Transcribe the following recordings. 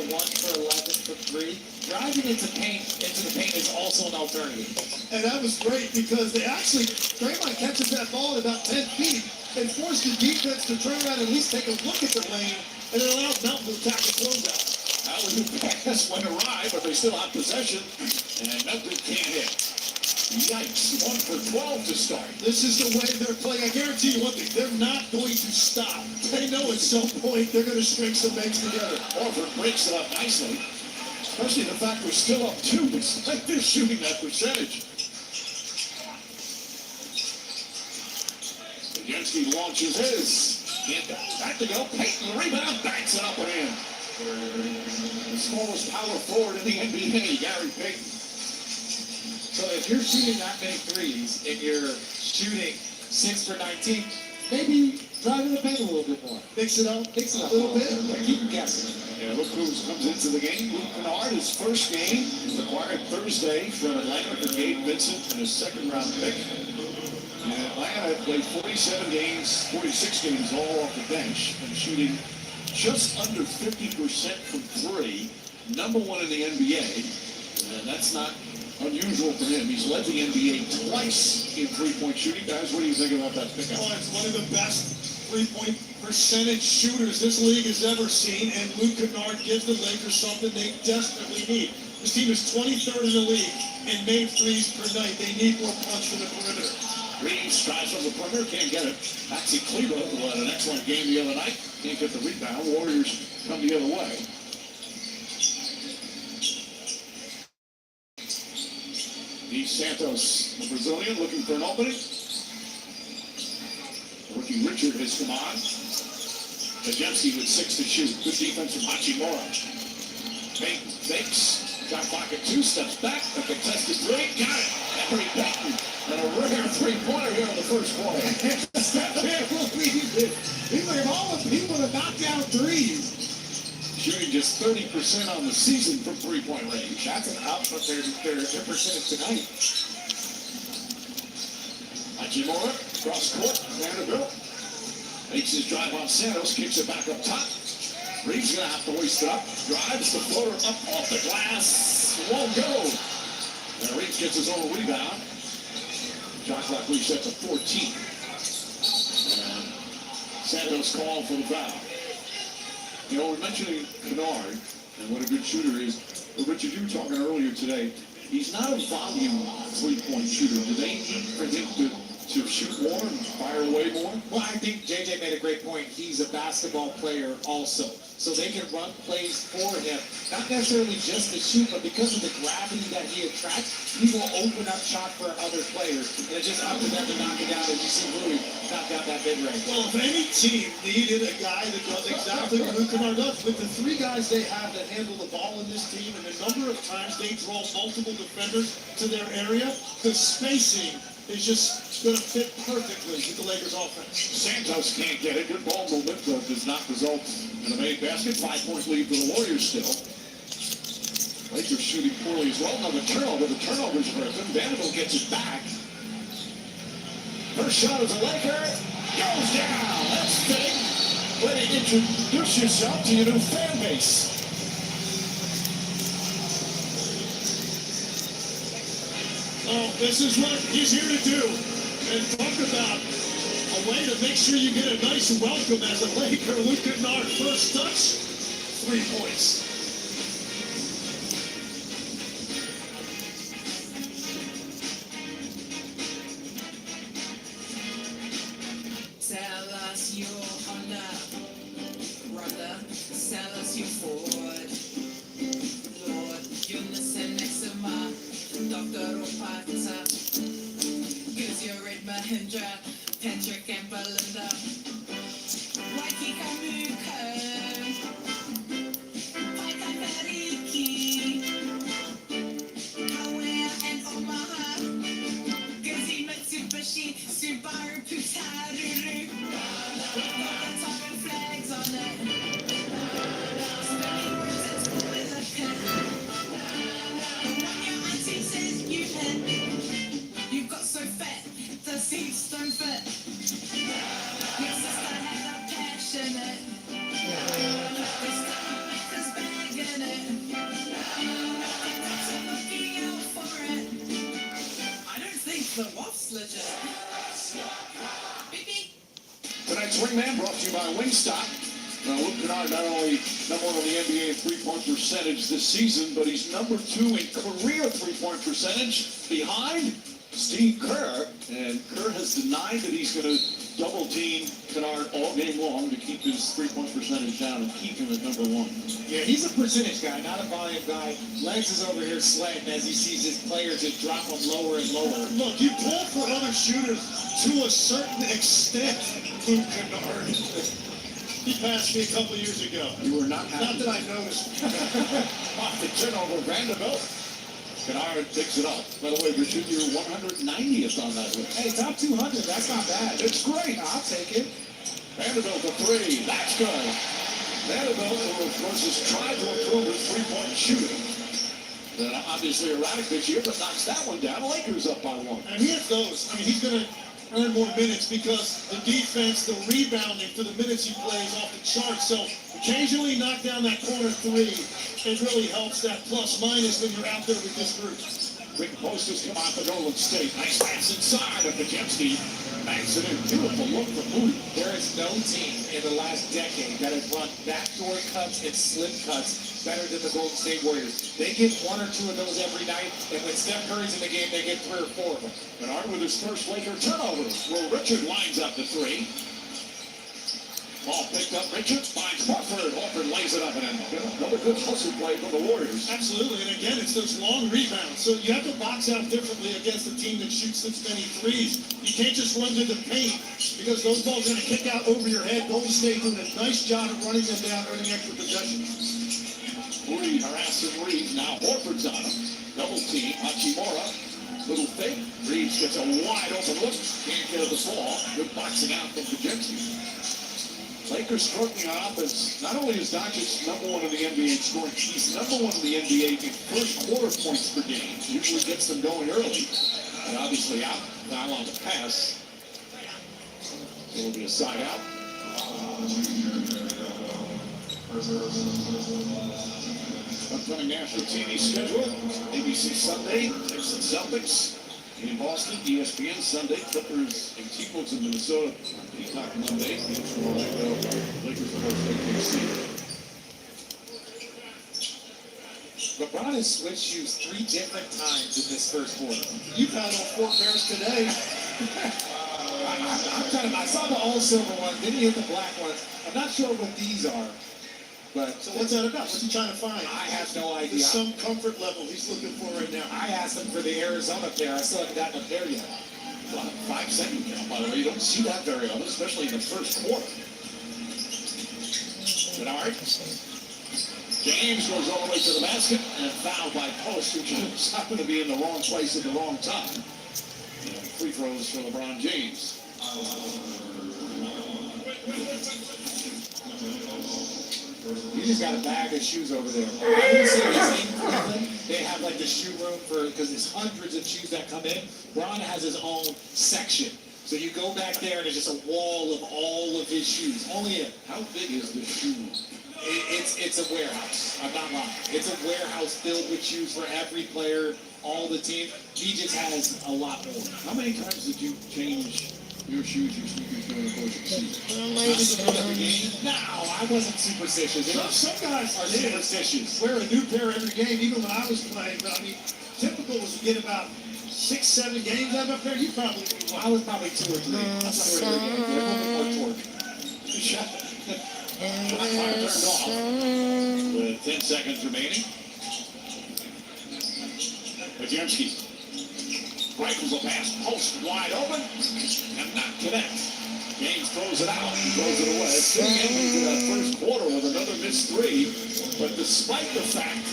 1 for 11 for 3. Driving into the paint is also an alternative. And that was great because Draymond catches that ball at about 10 feet and forced the defense to turn around and at least take a look at the lane, and it allowed Melton to attack the closeout. Alley-oop pass went awry, but they still have possession, and Melton can't hit. Yikes, 1 for 12 to start. This is the way they're playing. I guarantee you one thing, they're not going to stop. They know at some point they're going to string some banks together. Horford breaks it up nicely, especially the fact we're still up 2, despite they're shooting that percentage. Yensky launches his. Back to go. Payton, rebound, backs it up and in. The smallest power forward in the NBA, Gary Payton. So if you're shooting that many threes and you're shooting 6 for 19, maybe drive in the paint a little bit more. Mix it up a little bit. Keep them guessing. Yeah, look who comes into the game. Luke Kennard, his first game, acquired Thursday from Atlanta for Gabe Vincent and his second-round pick. And Atlanta played 47 games, 46 games all off the bench, and shooting just under 50% from 3, number 1 in the NBA. And that's not unusual for him. He's led the NBA twice in three-point shooting. Guys, what do you think about that pickup? Oh, it's one of the best three-point percentage shooters this league has ever seen, and Luke Kennard gives the Lakers something they desperately need. This team is 23rd in the league in made threes per night. They need more punch from the perimeter. Reeves tries from the perimeter, can't get it. Maxi Kleber, who had an excellent game the other night, can't get the rebound. Warriors come the other way. D. Santos, the Brazilian, looking for an opening. Rookie Richard has come on. Kajemski with 6 to shoot. Good defense from Hachimura. Payton fakes. Shot clock at 2, steps back. A contested 3. Got it. Henry Payton. And a rare three-pointer here in the first quarter. I can't believe it. He's like, of all the people that knocked down threes. Shooting just 30% on the season from three-point range. That's an up from their percentage tonight. Hachimura, cross court, Vanderbilt. Makes his drive on Santos, kicks it back up top. Reeves gonna have to hoist it up. Drives the floater up off the glass. Won't go. And Reeves gets his own rebound. Shot clock resets at 14. And Santos called for the foul. You know, we're mentioning Kennard and what a good shooter is. But Richard, you were talking earlier today. He's not a volume three-point shooter. Do they need for him to shoot more and fire away more? Well, I think JJ made a great point. He's a basketball player also. So they can run plays for him. Not necessarily just to shoot, but because of the gravity that he attracts, he will open up shot for other players. And it's just up to them to knock it down, as you see Rui knock down that mid-range. Well, if any team needed a guy that does exactly what Luke Kennard does, with the 3 guys they have that handle the ball in this team and the number of times they draw multiple defenders to their area, the spacing is just going to fit perfectly with the Lakers offense. Santos can't get it. Good ball movement, but does not result in a made basket. 5-point lead for the Warriors still. Lakers shooting poorly as well. Now the turnovers for them. Vanderbilt gets it back. First shot as a Laker. Goes down. That's big. Way to introduce yourself to your new fan base. Oh, this is what he's here to do. And talk about a way to make sure you get a nice welcome as a Laker. Luke Kennard, first touch, 3 points. Tell us you're Honda, brother. Tell us you're Ford. Lord, you're missing next to my Dr. Opata. Cause you're Red Mahindra, Patrick and Belinda. Waikika Muka, Paika Pariki, Kaua and Omaha. Guzzi Mitsubishi, Subaru Putaruru. Talking flags on it. Spelling words at school is a pin. When your auntie says you can, you got so fat, the seats don't fit. It's legit. Beep, beep. Tonight's Wingman brought to you by Wingstop. Luke Kennard not only number one on the NBA in three-point percentage this season, but he's number 2 in career three-point percentage behind Steve Kerr. And Kerr has denied that he's going to double team Kennard all game long to keep his three-point percentage down and keep him at number 1. Yeah, he's a percentage guy, not a volume guy. Legs is over here sweating as he sees his players just drop him lower and lower. Look, you pull for other shooters to a certain extent, Luke Kennard. He passed me a couple of years ago. You were not happy. Not that I noticed. Off the turnover, Vanderbilt. Kennard picks it up. By the way, Richard, you're 190th on that list. Hey, top 200, that's not bad. It's great. I'll take it. Vanderbilt a 3. That's good. Vanderbilt, who of course has tried to improve his three-point shooting. Obviously erratic this year, but knocks that one down. Lakers up by 1. And he has those. I mean, he's going to earn more minutes because the defense, the rebounding for the minutes he plays off the charts. So occasionally knock down that corner 3. It really helps that plus-minus when you're out there with this group. Quick post has come out for Golden State. Nice pass inside of Pajemski. Banks it in. Beautiful look from Moody. There is no team in the last decade that has run backdoor cuts and slip cuts better than the Golden State Warriors. They get 1 or 2 of those every night, and when Steph Curry's in the game, they get 3 or 4 of them. Kennard with his first Laker turnover. Well, Richard lines up the 3. Ball picked up. Richard finds Horford. Horford lays it up and another good hustle play for the Warriors. Absolutely, and again, it's those long rebounds. So you have to box out differently against a team that shoots this many threes. You can't just run to the paint because those balls are going to kick out over your head. Golden State doing a nice job of running them down, earning extra possessions. Moody harassing Reeves. Now Horford's on him. Double team. Hachimura. Little fake. Reeves gets a wide open look. Can't get the ball. Good boxing out from Pajemski. Lakers struggling on offense. Not only is Doncic number 1 in the NBA in scoring, he's number 1 in the NBA in first quarter points per game. Usually gets them going early. And obviously out. Foul on the pass. It'll be a side out. Upcoming national TV schedule. ABC Sunday, Knicks and Celtics. In Boston, ESPN Sunday, Clippers and T-Wolves in Minnesota, Peacock Monday, Orlando, Lakers and OKC. LeBron has switched shoes 3 different times in this first quarter. You've had all 4 pairs today. I saw the all silver one, then he hit the black ones. I'm not sure what these are, but So what's that about? What's he trying to find? I have no idea. There's some comfort level he's looking for right now. I asked him for the Arizona pair. I still haven't gotten a pair yet. 5-second count, by the way. You don't see that very often, especially in the first quarter. Kennard. James goes all the way to the basket and fouled by Post, who just happened to be in the wrong place at the wrong time. And free throws for LeBron James. He just got a bag of shoes over there. I didn't say he's in Cleveland. They have like the shoe room because there's hundreds of shoes that come in. Bron has his own section. So you go back there and there's just a wall of all of his shoes. Only it. How big is the shoe? It's a warehouse. I'm not lying. It's a warehouse filled with shoes for every player, all the team. He just has a lot more. How many times did you change your shoes, your sneakers during the course of the season? No, I wasn't superstitious. Some guys Are superstitious. wear a new pair every game, even when I was playing. But I mean, typical was to get about 6, 7 games out of a pair. You probably I was probably 2 or 3. That's not really good. A little bit more torque. Good shot. Shot clock turned off with 10 seconds remaining. Pajemski rifles a pass, post wide open, and not connect. James throws it out and throws it away. Sitting into that first quarter with another missed 3, but despite the fact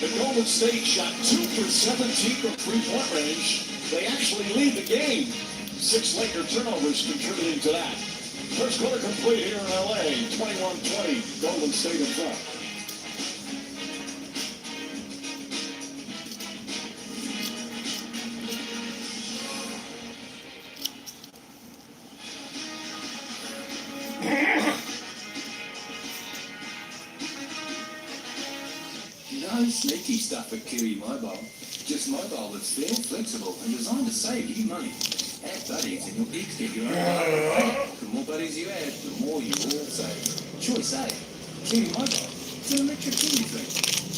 that Golden State shot 2 for 17 from three-point range, they actually lead the game. 6 Laker turnovers contributing to that. First quarter complete here in LA, 21-20, Golden State in front. No sneaky stuff at Kiwi Mobile. Just mobile that's fair, flexible, and designed to save you money. Add buddies and you'll each get your own mobile. The more buddies you add, the more you all save. Choice A. Kiwi Mobile. It's an electric Kiwi thing.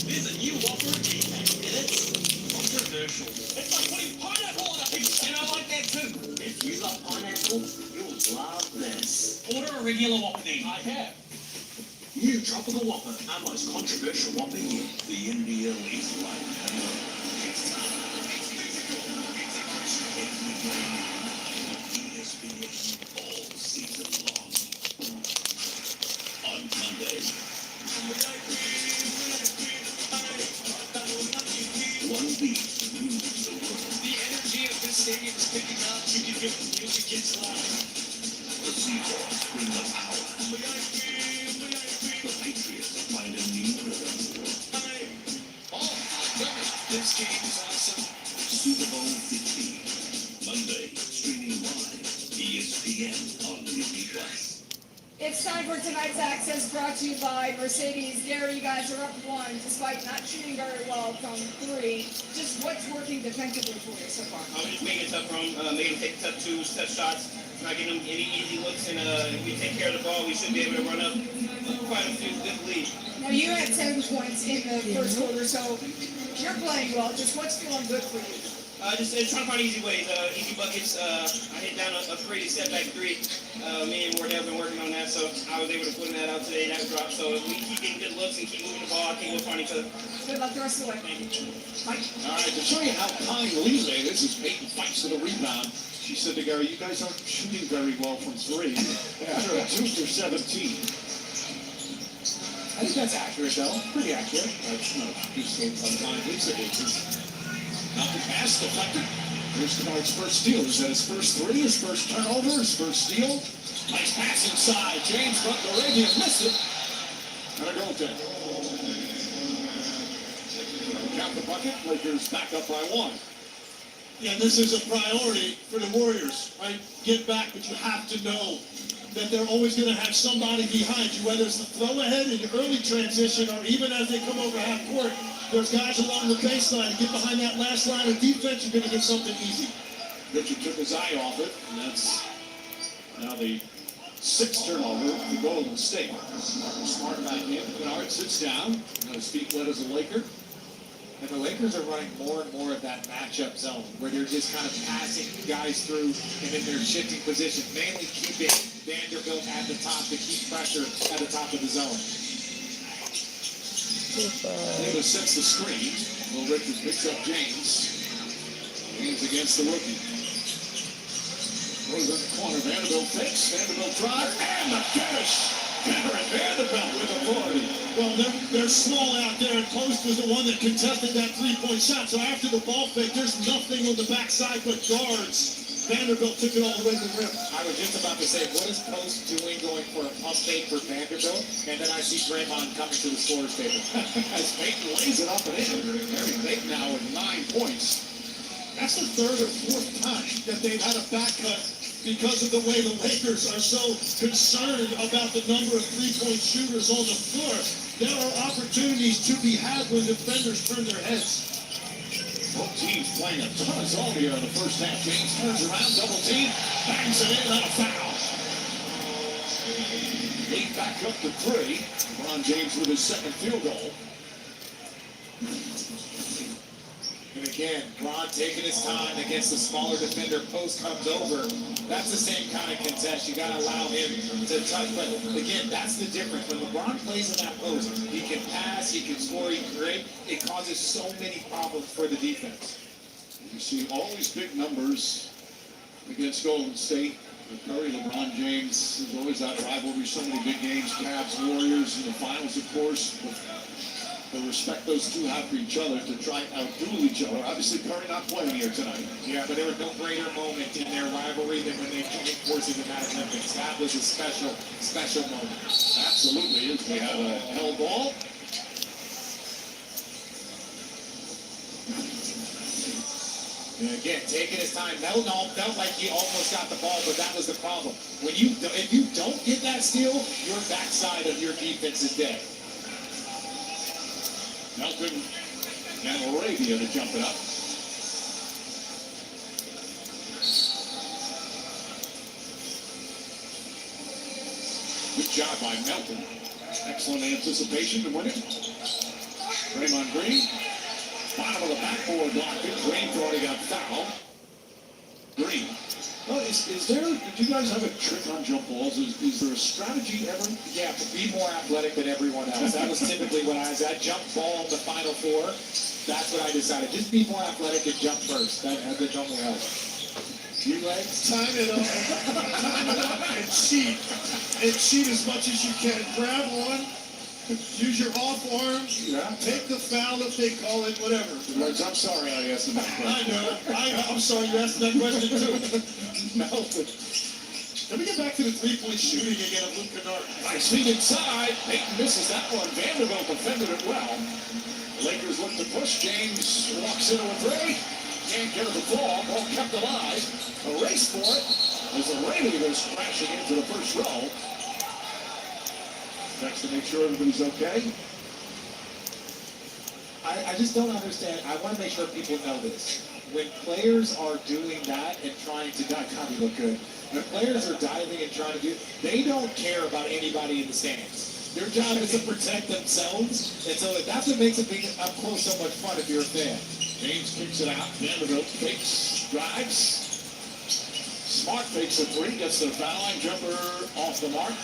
There's a new offer at gupit, and it's controversial. It's like putting pineapple on a pizza. And I like that too. If you love pineapple, you'll love this. Order a regular Whopper then. I have. New tropical Whopper, our most controversial Whopper yet. The NBL is like ESPN all season long. On Monday. One beat moves the world. The energy of this stadium is picking up. You can hear the music gets loud. The Seahawks bring the power. The Patriots find a new rhythm. Oh my goodness, this game is awesome. Super Bowl 15, Monday, streaming live, ESPN on Disney Plus. It's time for tonight's Access, brought to you by Mercedes. Gary, you guys are up one, despite not shooting very well from three. Just what's working defensively for you so far? I'm just making it tough for him, making him take tough twos, tough shots, not giving him any easy looks, and if we take care of the ball, we should be able to run up quite a few good leads. Now, you had 7 points in the first quarter, so you're playing well. Just what's feeling good for you? Just trying to find easy ways, easy buckets. I hit down a pretty step back three. Me and Wardell have been working on that, so I was able to put that out today, and that dropped. So if we keep getting good looks and keep moving the ball, I think we'll find each other. Good luck the rest of the way. Mike? All right, to show you how kind Lele is, as Peyton fights for the rebound. She said to Gary, you guys aren't shooting very well from three. After a 2 for 17. I think that's accurate, though. Pretty accurate. That's not useful sometimes. Lisa is. Not the pass, deflected. Here's Kennard's first steal. Is that his first three, his first turnover, his first steal? Nice pass inside. James Butler-Arabian missed it. And a goaltend. Count the bucket. Lakers back up by 1. Yeah, this is a priority for the Warriors, right? Get back, but you have to know that they're always going to have somebody behind you, whether it's the throw ahead in the early transition or even as they come over half court. There's guys along the baseline to get behind that last line of defense. You're going to get something easy. Richard took his eye off it, and that's now the 6th turnover for Golden State. Smart back in. Kennard sits down. His feet wet as a Laker. And the Lakers are running more and more of that matchup zone, where they're just kind of passing guys through, and then they're shifting position, mainly keeping Vanderbilt at the top to keep pressure at the top of the zone. Davis sets the screen. Well, Richard picks up James. James against the rookie. Goes in the corner. Vanderbilt fakes. Vanderbilt drive. And the finish. Cameron Vanderbilt with authority. Well, they're small out there, and Post was the one that contested that three-point shot. So after the ball fake, there's nothing on the backside but guards. Vanderbilt took it all the way to the rim. I was just about to say, what is Post doing going for a pump fake for Vanderbilt? And then I see Draymond coming to the scorer's table. As Peyton lays it up and in. Gary Payton now with 9 points. That's the 3rd or 4th time that they've had a back cut because of the way the Lakers are so concerned about the number of three-point shooters on the floor. There are opportunities to be had when defenders turn their heads. Both teams playing a ton of zone here in the first half. James turns around, double team, bangs it in on a foul. Lead back up to 3. LeBron James with his 2nd field goal. And again, Ron taking his time against the smaller defender. Post comes over. That's the same kind of contest. You got to allow him to touch. But again, that's the difference. When LeBron plays in that post, he can pass, he can score, he can create. It causes so many problems for the defense. You see all these big numbers against Golden State. With Curry, LeBron James, there's always that rivalry. So many big games, Cavs, Warriors in the finals, of course. But the respect those two have for each other to try and outduel each other. Obviously, Curry not playing here tonight. Yeah, but there was no greater moment in their rivalry than when they joined forces in that Olympics. That was a special, special moment. Absolutely is. We have a hell ball. And again, taking his time. Melton felt like he almost got the ball, but that was the problem. If you don't get that steal, your backside of your defense is dead. Melton and Arabia to jump it up. Good job by Melton. Excellent anticipation to win it. Draymond Green. Bottom of the backboard blocked it. Green's already got fouled. Green. Well, is there, did you guys have a trick on jump balls? Is there a strategy ever? Yeah, to be more athletic than everyone else. That was typically what I was at. Jump ball in the Final Four. That's what I decided. Just be more athletic and jump first. That only helps. You legs, time it up, and cheat. And cheat as much as you can. Grab one, use your off arms, take the foul if they call it, whatever. Legs, I'm sorry I asked him that question. I know. I'm sorry you asked that question too. Melton. Let me get back to the three-point shooting again of Luke Kennard. Nice feed inside. Peyton misses that one. Vanderbilt defended it well. Lakers look to push. James walks into a three. Can't get it to fall. Ball kept alive. A race for it as Arabia goes crashing into the first row. Checks to make sure everybody's okay. I just don't understand. I want to make sure people know this. When players are doing that and trying to, God, you look good. When players are diving and trying to do, they don't care about anybody in the stands. Their job is to protect themselves, and so that's what makes it being up close so much fun if you're a fan. James kicks it out. Vanderbilt fakes, drives. Smart fakes a three, gets the foul line jumper off the mark.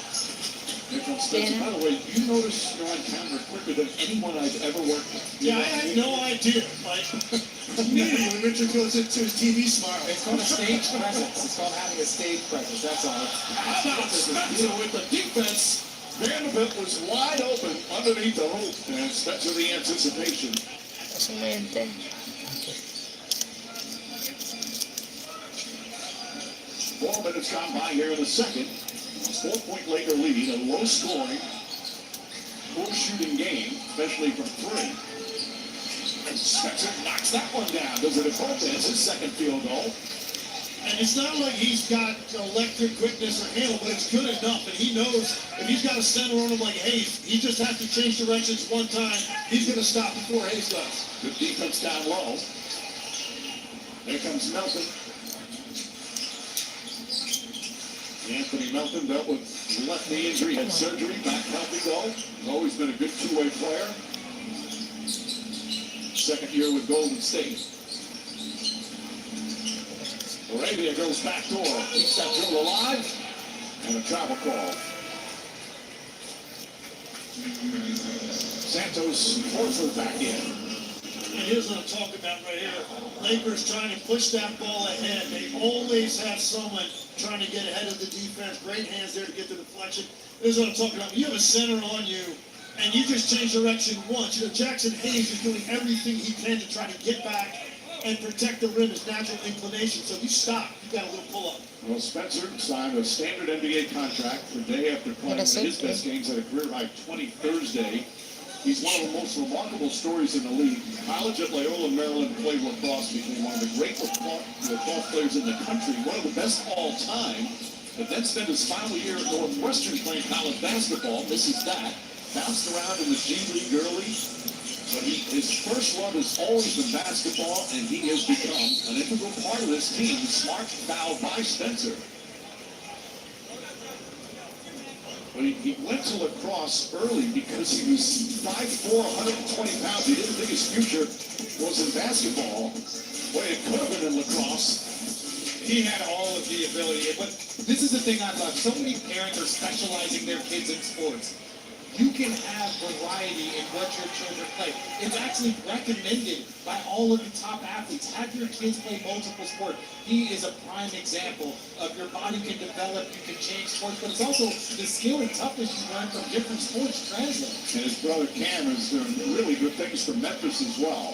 Here comes Spencer. By the way, you notice you're on camera quicker than anyone I've ever worked with. Yeah, I had no idea. Like, immediately when Richard goes into his TV smile. It's called a stage presence. It's called having a stage presence. That's all. How about Spencer with the defense? Vanderbilt was wide open underneath the hoop. And Spencer, the anticipation. 4 minutes gone by here in the second. 4-point Laker lead, a low scoring, poor shooting game, especially from three. And Spencer knocks that one down. Does it at both ends, his second field goal. And it's not like he's got electric quickness or handle, but it's good enough. And he knows if he's got a center on him like Hayes, he just has to change directions one time. He's going to stop before Hayes does. Good defense down low. There comes Melton. Anthony Melton dealt with left knee injury, had surgery, back healthy though. He's always been a good two-way player. Second year with Golden State. Arabia goes back door, keeps that dribble alive, and a travel call. Santos Horford back in. And here's what I'm talking about right here. Lakers trying to push that ball ahead. They always have someone trying to get ahead of the defense. Great hands there to get the deflection. This is what I'm talking about. When you have a center on you, and you just change direction once. You know, Jackson Hayes is doing everything he can to try to get back and protect the rim, his natural inclination. So if you stop, you got a little pull-up. Well, Spencer signed a standard NBA contract for day after playing his best games at a career-high 20 Thursday. He's one of the most remarkable stories in the league. College at Loyola, Maryland, played lacrosse, became one of the great lacrosse players in the country, one of the best all time. But then spent his final year at Northwestern playing college basketball, misses that, bounced around in the G League early. But his first love has always been basketball, and he has become an integral part of this team. Smart foul by Spencer. But he went to lacrosse early because he was 5'4", 120 pounds. He didn't think his future was in basketball. Well, it could have been in lacrosse. He had all of the ability. But this is the thing I love. So many parents are specializing their kids in sports. You can have variety in what your children play. It's actually recommended by all of the top athletes. Have your kids play multiple sports. He is a prime example of your body can develop, you can change sports, but it's also the skill and toughness you learn from different sports translate. And his brother Cam is doing really good things for Memphis as well.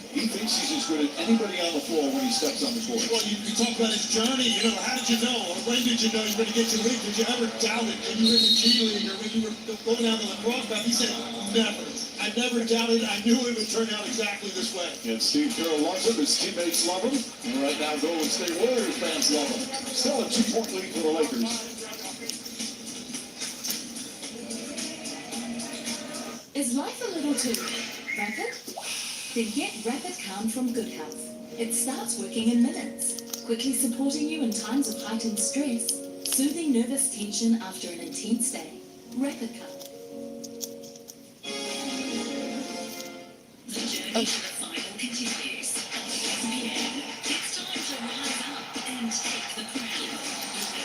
He thinks he's as good as anybody on the floor when he steps on the court. Well, you talk about his journey, you know, how did you know, or when did you know you were going to get to the league? Did you ever doubt it when you were in the G League or when you were going down to the lacrosse path? He said, never. I never doubted. I knew it would turn out exactly this way. And Steve Carroll loves him. His teammates love him. And right now, Golden State Warriors fans love him. Still a 2-point lead for the Lakers. Is life a little too rapid? Then get Rapid Calm from Good Health. It starts working in minutes, quickly supporting you in times of heightened stress, soothing nervous tension after an intense day. Rapid Calm. The journey to the final continues on ESPN. It's time to rise up and take the crown.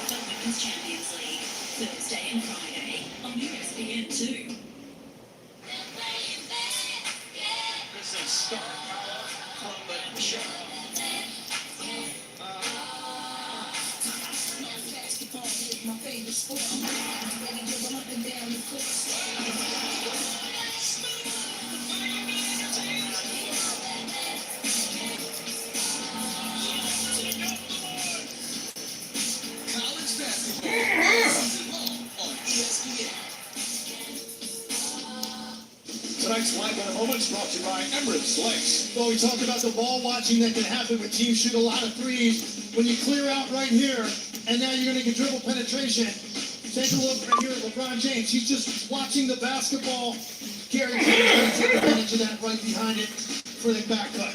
The Women's Champions League, Thursday and Friday on ESPN 2. This is star power from the show. Basketball is my favorite sport. I'm ready to run up and down the court. College basketball season long on ESPN. Tonight's Live in a Moment brought to you by Emirates Legs. Well, we talked about the ball watching that can happen when teams shoot a lot of threes. When you clear out right here, and now you're going to get dribble penetration. Take a look right here at LeBron James. He's just watching the basketball. Gary Payton's going to take advantage of that right behind it for the back cut.